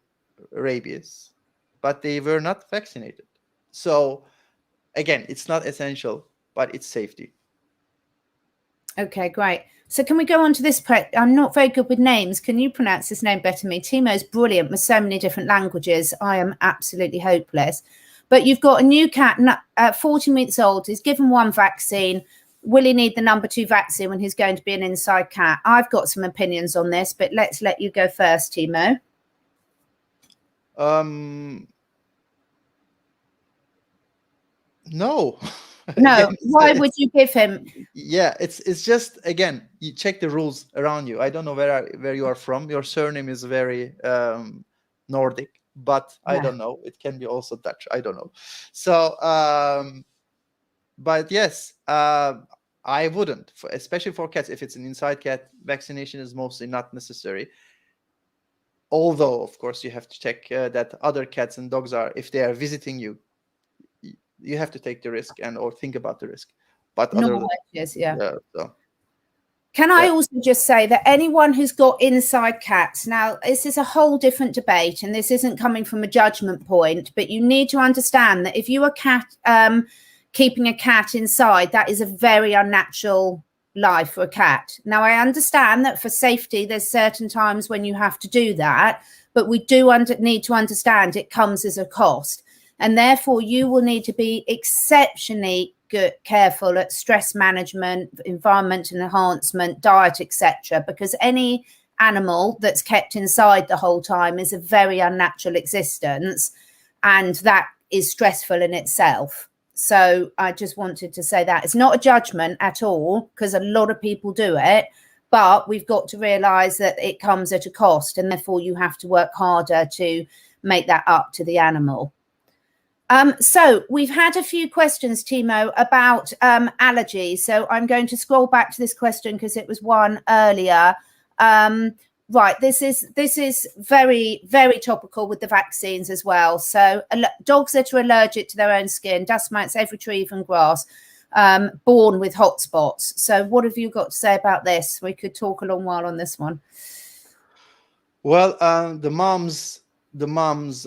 rabies, but they were not vaccinated. So again, it's not essential, but it's safety. Okay, great. So can we go on to this? I'm not very good with names. Can you pronounce this name better than me? Timo's brilliant with so many different languages. I am absolutely hopeless. But you've got a new cat, 14 weeks old. He's given 1 vaccine. Will he need the number 2 vaccine when he's going to be an inside cat? I've got some opinions on this, but let's let you go first, Timo. No. No. Why would you give him? Yeah, it's just, again, you check the rules around you. I don't know where you are from. Your surname is very Nordic, but I don't know. It can be also Dutch. I don't know. So, but yes, I wouldn't, especially for cats. If it's an inside cat, vaccination is mostly not necessary. Although, of course, you have to check that other cats and dogs if they are visiting you, you have to take the risk or think about the risk. But Can I also just say that anyone who's got inside cats, now this is a whole different debate, and this isn't coming from a judgment point, but you need to understand that if you are keeping a cat inside, that is a very unnatural life for a cat. Now, I understand that for safety, there's certain times when you have to do that, but we do need to understand it comes as a cost. And therefore, you will need to be exceptionally careful at stress management, environment enhancement, diet, etc. Because any animal that's kept inside the whole time is a very unnatural existence, and that is stressful in itself. So I just wanted to say that it's not a judgment at all, because a lot of people do it, but we've got to realize that it comes at a cost, and therefore you have to work harder to make that up to the animal. So we've had a few questions, Timo, about allergies. So I'm going to scroll back to this question because it was one earlier. Right, this is very, very topical with the vaccines as well. So dogs that are allergic to their own skin, dust mites, every tree, even grass, born with hotspots. So what have you got to say about this? We could talk a long while on this one. Well, the mom's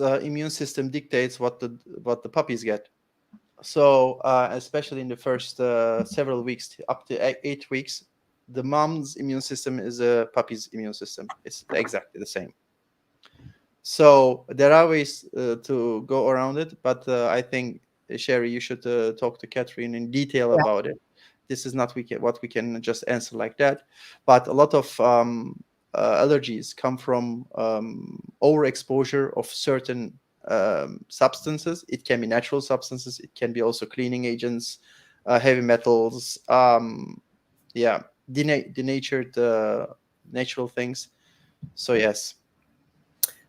immune system dictates what the puppies get. So especially in the first several weeks, up to 8 weeks, the mom's immune system is a puppy's immune system. It's exactly the same. So there are ways to go around it, but I think, Sherry, you should talk to Catherine in detail about it. This is not what we can just answer like that. But a lot of allergies come from overexposure of certain substances. It can be natural substances. It can be also cleaning agents, heavy metals. Denatured natural things. So yes.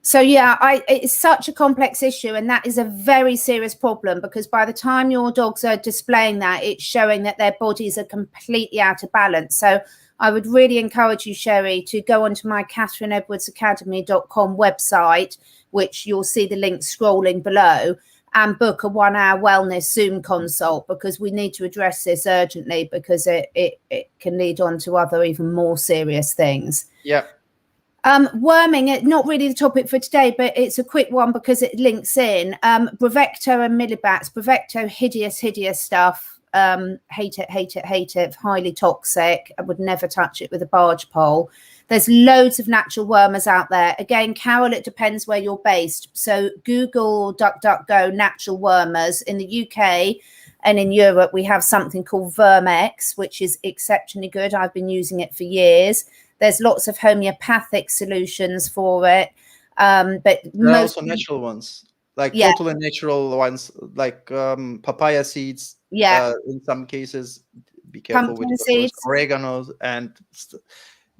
So yeah, it's such a complex issue, and that is a very serious problem, because by the time your dogs are displaying that, it's showing that their bodies are completely out of balance. So I would really encourage you, Sherry, to go onto my catherineedwardsacademy.com website, which you'll see the link scrolling below, and book a 1-hour wellness Zoom consult, because we need to address this urgently, because it can lead on to other even more serious things. Yeah. Worming, not really the topic for today, but it's a quick one because it links in. Bravecto and Millibax. Bravecto, hideous stuff. Hate it. Highly toxic. I would never touch it with a barge pole. There's loads of natural wormers out there. Again, Carol, it depends where you're based. So Google or DuckDuckGo natural wormers. In the UK and in Europe, we have something called Vermex, which is exceptionally good. I've been using it for years. There's lots of homeopathic solutions for it. But there are also natural ones, like totally natural ones, like papaya seeds. In some cases, be careful pumpkin with seeds, oregano, and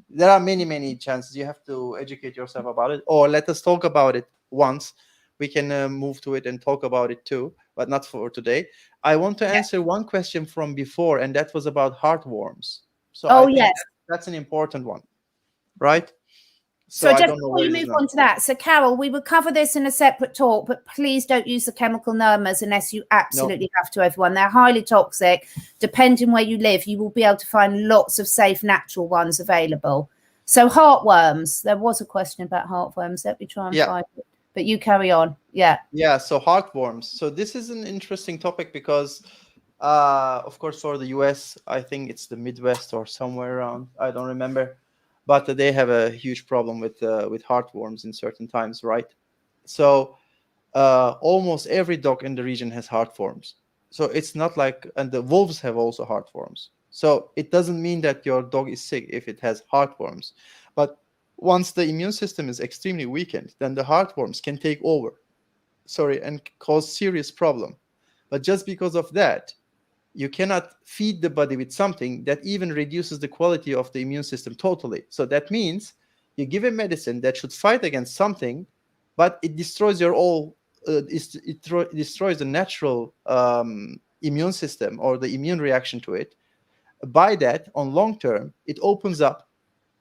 there are many chances. You have to educate yourself about it, or let us talk about it once. We can move to it and talk about it too, but not for today. I want to answer one question from before, and that was about heartworms. So I think that's an important one, right? So just before you move on to that, so Carol, we will cover this in a separate talk, but please don't use the chemical nurmers unless you absolutely have to, everyone. They're highly toxic. Depending where you live, you will be able to find lots of safe natural ones available. So heartworms, there was a question about heartworms. Let me try and find it. But you carry on. Yeah, so heartworms. So this is an interesting topic because, of course, for the US, I think it's the Midwest or somewhere around, I don't remember. But they have a huge problem with heartworms in certain times, right? So almost every dog in the region has heartworms. So it's not like, and the wolves have also heartworms. So it doesn't mean that your dog is sick if it has heartworms. But once the immune system is extremely weakened, then the heartworms can take over, and cause serious problem. But just because of that, you cannot feed the body with something that even reduces the quality of the immune system totally. So that means you give a medicine that should fight against something, but it destroys it destroys the natural immune system or the immune reaction to it. By that, on long term, it opens up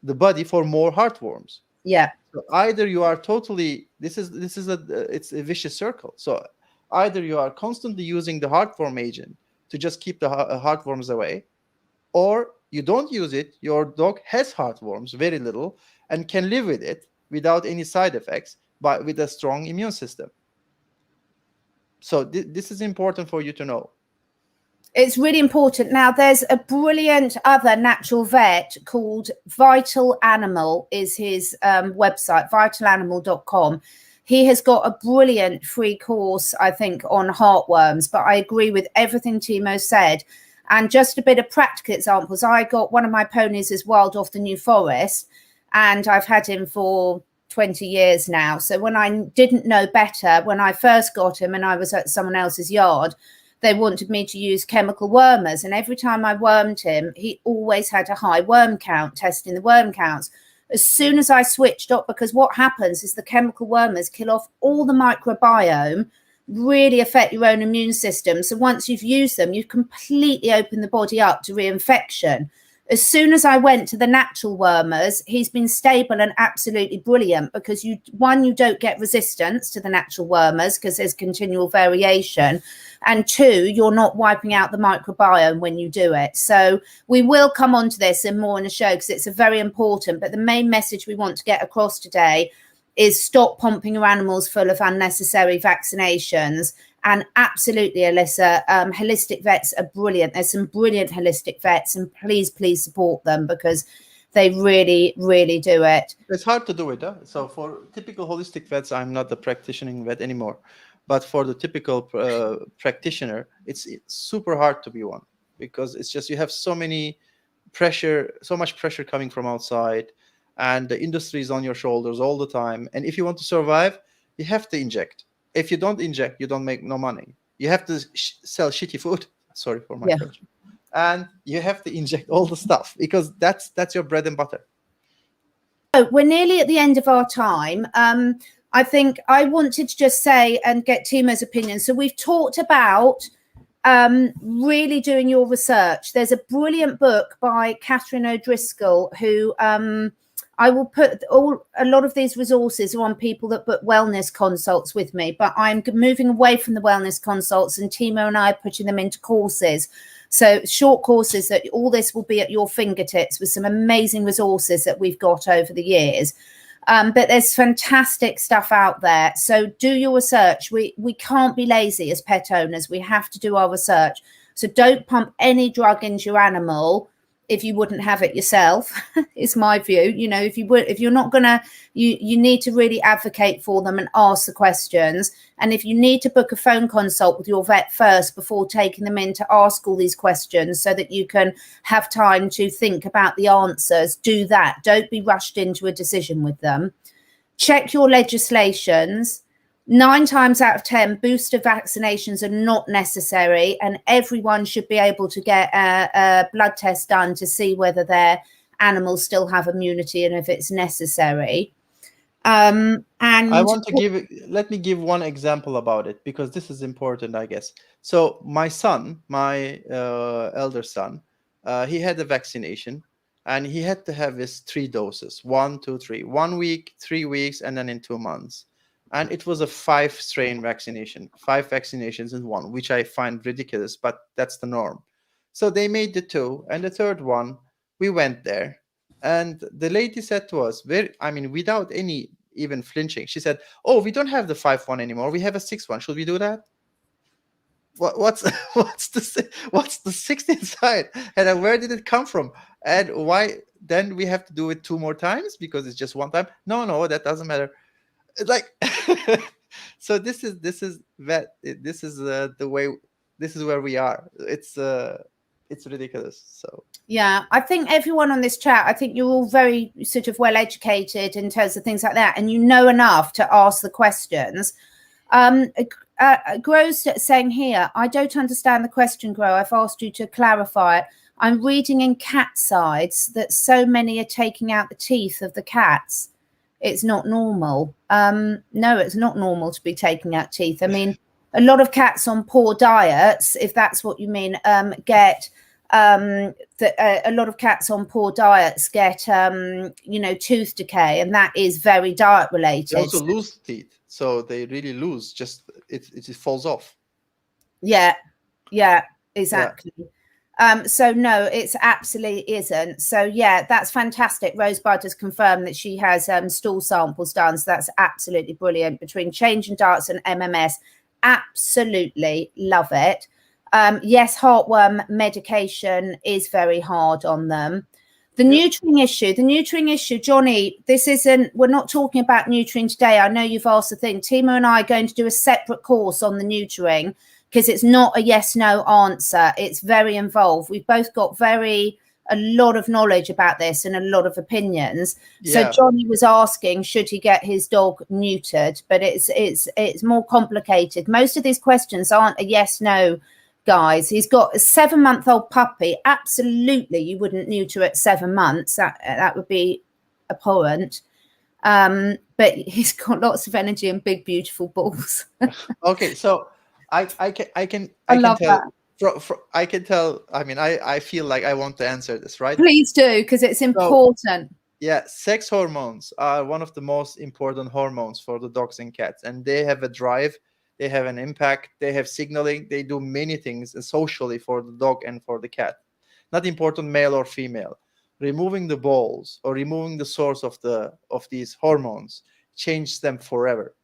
the body for more heartworms. Yeah. So either you are totally, it's a vicious circle. So either you are constantly using the heartworm agent to just keep the heartworms away, or you don't use it, your dog has heartworms, very little, and can live with it without any side effects, but with a strong immune system. So this is important for you to know. It's really important. Now, there's a brilliant other natural vet called Vital Animal, is his website, vitalanimal.com. He has got a brilliant free course, I think, on heartworms, but I agree with everything Timo said. And just a bit of practical examples. I got one of my ponies is wild off the New Forest, and I've had him for 20 years now. So when I didn't know better, when I first got him and I was at someone else's yard, they wanted me to use chemical wormers. And every time I wormed him, he always had a high worm count, testing the worm counts. As soon as I switched up, because what happens is the chemical wormers kill off all the microbiome, really affect your own immune system. So once you've used them, you've completely opened the body up to reinfection. As soon as I went to the natural wormers, he's been stable and absolutely brilliant, because you don't get resistance to the natural wormers because there's continual variation, and two, you're not wiping out the microbiome when you do it. So we will come on to this and more in the show, because it's a very important, but the main message we want to get across today is stop pumping your animals full of unnecessary vaccinations. And absolutely, Alyssa, holistic vets are brilliant. There's some brilliant holistic vets, and please support them, because they really, really do it. It's hard to do it. Huh? So for typical holistic vets, I'm not the practicing vet anymore. But for the typical practitioner, it's super hard to be one, because it's just you have so much pressure coming from outside, and the industry is on your shoulders all the time. And if you want to survive, you have to inject. If you don't inject, you don't make no money. You have to sell shitty food. Sorry for my French. And you have to inject all the stuff, because that's your bread and butter. So we're nearly at the end of our time. I think I wanted to just say and get Timo's opinion. So we've talked about really doing your research. There's a brilliant book by Catherine O'Driscoll, who I will put a lot of these resources are on people that book wellness consults with me, but I'm moving away from the wellness consults, and Timo and I are putting them into courses. So short courses that all this will be at your fingertips, with some amazing resources that we've got over the years. But there's fantastic stuff out there. So do your research. We can't be lazy as pet owners. We have to do our research. So don't pump any drug into your animal if you wouldn't have it yourself, is my view. You know, if you're not gonna, you need to really advocate for them and ask the questions. And if you need to book a phone consult with your vet first before taking them in to ask all these questions, so that you can have time to think about the answers, do that. Don't be rushed into a decision with them. Check your legislations. 9 times out of 10, booster vaccinations are not necessary, and everyone should be able to get a blood test done to see whether their animals still have immunity and if it's necessary. And let me give one example about it, because this is important, I guess. So my son, my elder son, he had a vaccination, and he had to have his 3 doses, 1, 2, 3, 1 week, 3 weeks, and then in 2 months. And it was a 5-strain vaccination, 5 vaccinations in one, which I find ridiculous, but that's the norm. So they made the 2, and the 3rd one, we went there, and the lady said to us, without any even flinching, she said, "Oh, we don't have the 5 one anymore. We have a 6 one. Should we do that?" What's the 6th inside, and where did it come from, and why? Then we have to do it 2 more times because it's just 1 time. No, that doesn't matter. Like, so this is the way. This is where we are. It's ridiculous. So yeah, I think everyone on this chat, I think you're all very sort of well educated in terms of things like that, and you know enough to ask the questions. Gro's saying here, I don't understand the question, Gro. I've asked you to clarify it. I'm reading in cat sides that so many are taking out the teeth of the cats. It's not normal. No, it's not normal to be taking out teeth. I mean, a lot of cats on poor diets, if that's what you mean, get a lot of cats on poor diets get tooth decay, and that is very diet related. They also lose teeth, so they really lose. Just it falls off. Yeah, exactly. Yeah. So no, it's absolutely isn't. So yeah, that's fantastic. Rosebud has confirmed that she has stool samples done. So that's absolutely brilliant. Between changing diets and MMS, absolutely love it. Yes, heartworm medication is very hard on them. The neutering issue, Johnny, we're not talking about neutering today. I know you've asked the thing. Timo and I are going to do a separate course on the neutering, because it's not a yes/no answer. It's very involved. We've both got a lot of knowledge about this and a lot of opinions. Yeah. So Johnny was asking, should he get his dog neutered? But it's more complicated. Most of these questions aren't a yes/no guys. He's got a 7-month-old puppy. Absolutely, you wouldn't neuter at 7 months. That would be abhorrent. But he's got lots of energy and big, beautiful balls. Okay, so I can love tell. that. I can tell. I mean, I feel like I want to answer this, right? Please do, because it's important. So, yeah, sex hormones are one of the most important hormones for the dogs and cats, and they have a drive, they have an impact, they have signaling, they do many things socially for the dog and for the cat. Not important male or female. Removing the balls or removing the source of these hormones changes them forever.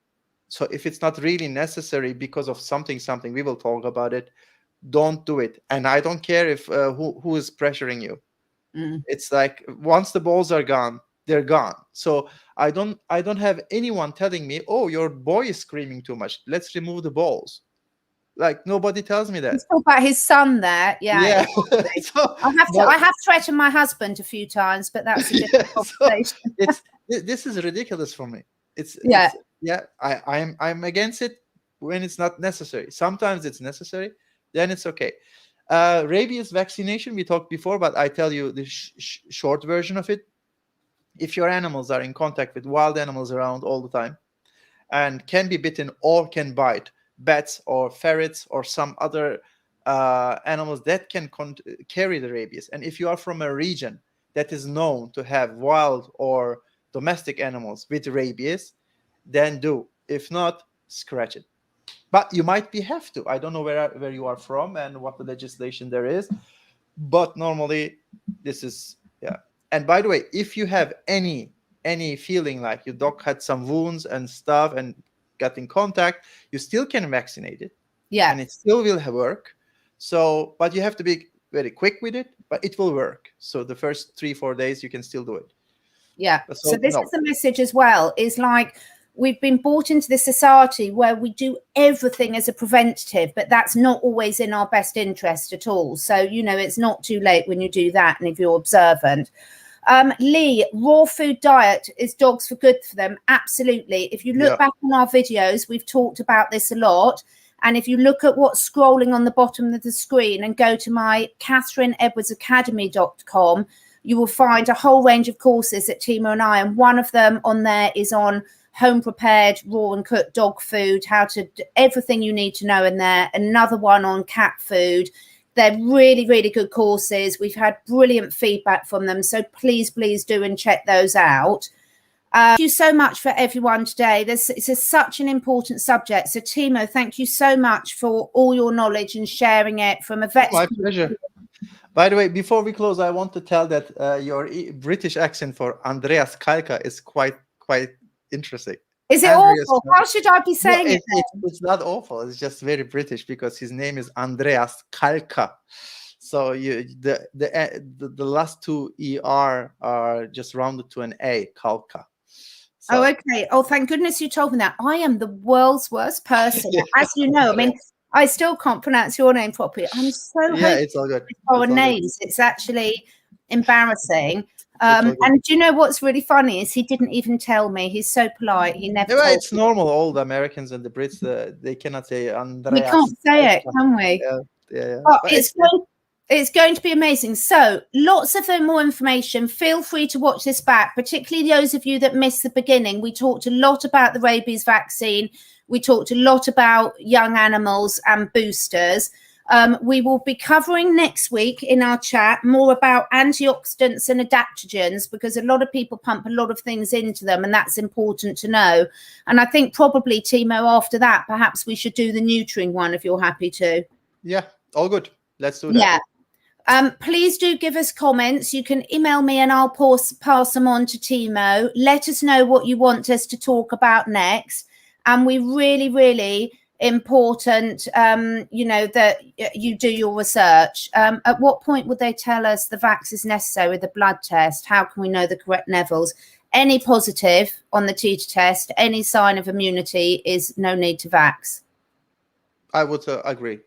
So if it's not really necessary because of something, we will talk about it. Don't do it. And I don't care if who is pressuring you. It's like once the balls are gone, they're gone. So I don't have anyone telling me, oh, your boy is screaming too much, let's remove the balls. Like, nobody tells me that. Let's talk about his son there. Yeah. So, I have threatened my husband a few times, but that's a different conversation. So this is ridiculous for me. I'm against it when it's not necessary. Sometimes it's necessary, then it's okay. Rabies vaccination, we talked before, but I tell you the short version of it. If your animals are in contact with wild animals around all the time and can be bitten or can bite bats or ferrets or some other animals that can carry the rabies, and if you are from a region that is known to have wild or domestic animals with rabies, then do. If not, scratch it. But you might have to. I don't know where you are from and what the legislation there is, but normally this is, yeah. And by the way, if you have any feeling like your dog had some wounds and stuff and got in contact, you still can vaccinate it. Yeah. And it still will work. So, but you have to be very quick with it, but it will work. So the first 3-4 days you can still do it. Yeah. So this is the message as well, is like, we've been brought into this society where we do everything as a preventative, but that's not always in our best interest at all. So, it's not too late when you do that, and if you're observant. Lee, raw food diet, is dogs for good for them? Absolutely. If you look back on our videos, we've talked about this a lot. And if you look at what's scrolling on the bottom of the screen and go to my CatherineEdwardsAcademy.com, you will find a whole range of courses that Timo and I, and one of them on there is on home prepared, raw and cooked dog food, how to do everything you need to know in there. Another one on cat food. They're really, really good courses. We've had brilliant feedback from them. So please do and check those out. Thank you so much for everyone today. It's such an important subject. So Timo, thank you so much for all your knowledge and sharing it from a vet. My pleasure. By the way, before we close, I want to tell that your British accent for Andreas Kalka is quite interesting. Is it awful? How should I be saying it? It's not awful. It's just very British because his name is Andreas Kalka. So the last two ER are just rounded to an A, Kalka. So. Oh, okay. Oh, thank goodness you told me that. I am the world's worst person. As you know, I mean, I still can't pronounce your name properly. I'm so it's all good. Foreign names. It's actually embarrassing. And do you know what's really funny is he didn't even tell me. He's so polite. He never. Yeah, it's normal. All the Americans and the Brits, they cannot say Andreas. We can't say it, can we? Yeah. Oh, it's going to be amazing. So lots of more information. Feel free to watch this back, particularly those of you that missed the beginning. We talked a lot about the rabies vaccine. We talked a lot about young animals and boosters. We will be covering next week in our chat more about antioxidants and adaptogens, because a lot of people pump a lot of things into them, and that's important to know. And I think probably, Timo, after that, perhaps we should do the neutering one if you're happy to. Yeah, all good. Let's do that. Yeah. Please do give us comments. You can email me and I'll pass them on to Timo. Let us know what you want us to talk about next. And we really important, that you do your research. At what point would they tell us the vax is necessary with the blood test? How can we know the correct levels? Any positive on the titer test, any sign of immunity is no need to vax. I would agree.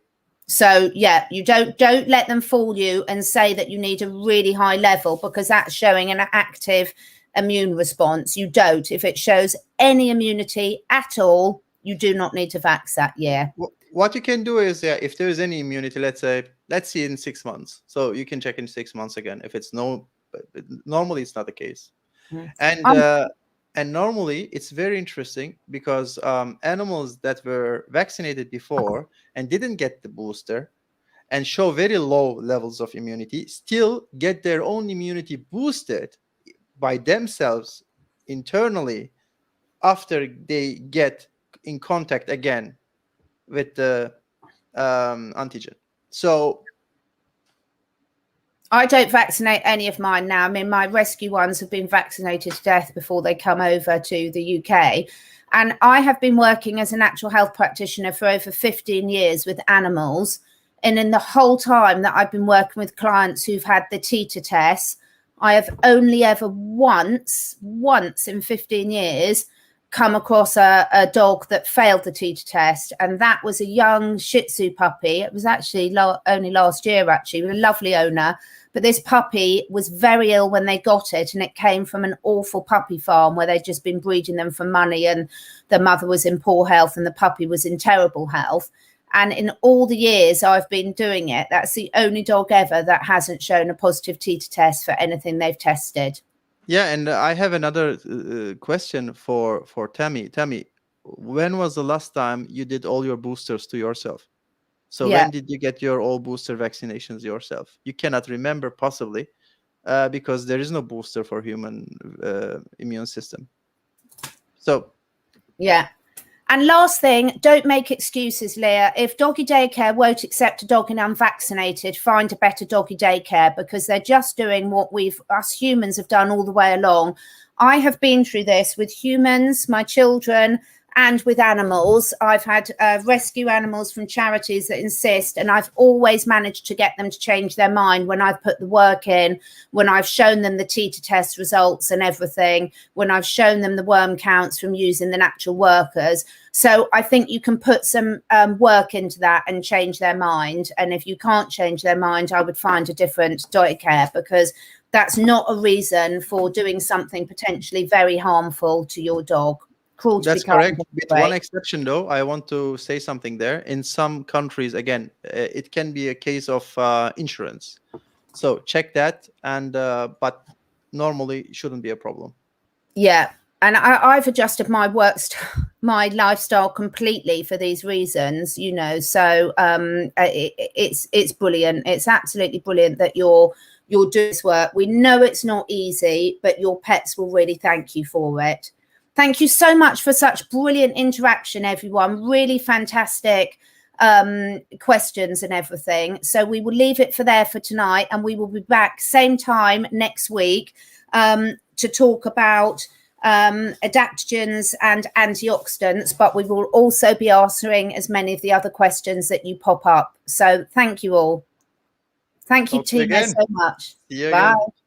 So yeah, you don't let them fool you and say that you need a really high level, because that's showing an active immune response. You don't. If it shows any immunity at all, you do not need to vax that year. what you can do is, yeah, if there is any immunity, let's see in 6 months. So you can check in 6 months again. If it's no, but normally it's not the case. And normally it's very interesting because animals that were vaccinated before and didn't get the booster and show very low levels of immunity still get their own immunity boosted by themselves internally after they get in contact again with the antigen. So I don't vaccinate any of mine now. I mean, my rescue ones have been vaccinated to death before they come over to the UK. And I have been working as a natural health practitioner for over 15 years with animals. And in the whole time that I've been working with clients who've had the titer test, I have only ever once in 15 years come across a dog that failed the titer test, and that was a young Shih Tzu puppy. It was actually only last year, actually, with a lovely owner. But this puppy was very ill when they got it, and it came from an awful puppy farm where they'd just been breeding them for money, and the mother was in poor health and the puppy was in terrible health. And in all the years I've been doing it, that's the only dog ever that hasn't shown a positive titer test for anything they've tested. Yeah, and I have another question for Tammy. Tammy, when was the last time you did all your boosters to yourself? So when did you get your all booster vaccinations yourself? You cannot remember possibly because there is no booster for human immune system. So yeah. And last thing, don't make excuses, Leah. If doggy daycare won't accept a dog in unvaccinated, find a better doggy daycare, because they're just doing what us humans have done all the way along. I have been through this with humans, my children, and with animals. I've had rescue animals from charities that insist, and I've always managed to get them to change their mind when I've put the work in, when I've shown them the titer test results and everything, when I've shown them the worm counts from using the natural workers. So I think you can put some work into that and change their mind. And if you can't change their mind, I would find a different daycare, because that's not a reason for doing something potentially very harmful to your dog. That's correct. With one exception, though, I want to say something there. In some countries, again, it can be a case of insurance. So check that, and but normally it shouldn't be a problem. Yeah, and I've adjusted my my lifestyle completely for these reasons, you know. So it's brilliant. It's absolutely brilliant that you're doing this work. We know it's not easy, but your pets will really thank you for it. Thank you so much for such brilliant interaction, everyone. Really fantastic questions and everything. So we will leave it there for tonight, and we will be back same time next week to talk about adaptogens and antioxidants, but we will also be answering as many of the other questions that you pop up. So thank you all. Thank you, Timo, so much. See you Bye. Again.